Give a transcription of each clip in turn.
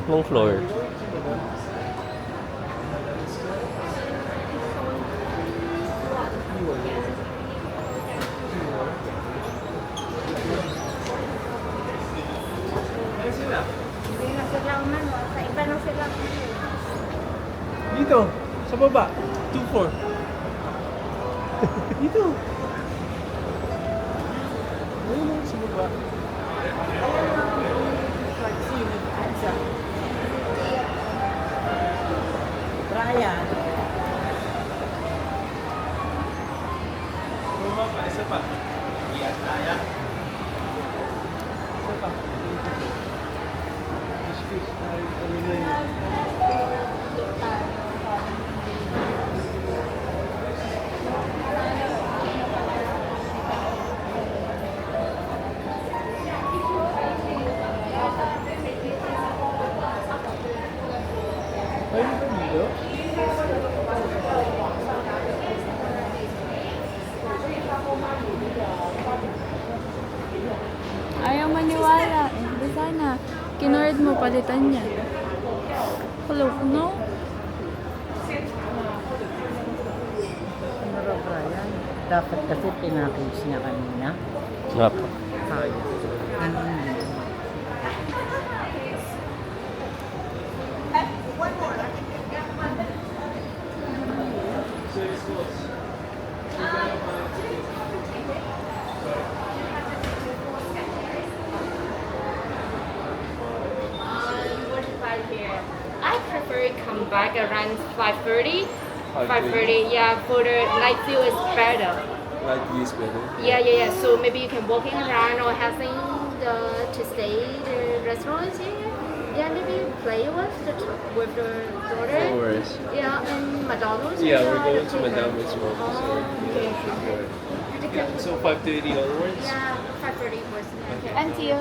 Anong floor? Hindi na sila umano. Sa iba na sila. Dito, sa baba. 2-4. Dito. Ayun lang sa baba. Brian. Bumaba, isa pa. Iyan kaya. Isa pa. Fish, ano na yun? Ayun ba dito? Ayaw maniwala. Di sana. Kinord mo, palitan niya. Hello, no? Ano raw, Brian? Dapat kasi pinackage niya kanina. Nga po. Sayang. I prefer come back around 5:30. 5:30, yeah, for the night view is better. Like this better. Yeah. So maybe you can walking around or having to stay the restaurants here. Yeah, maybe play with the daughter. No worries. Yeah, and McDonald's. Yeah, we're the going to playground. Madame as well. So, Okay. yeah, so 5:30 onwards? Yeah, 5:30 was okay. Until?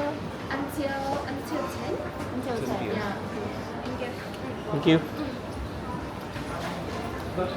Until 10. Until 10 10. p.m. Yeah. Thank you. Thank you. But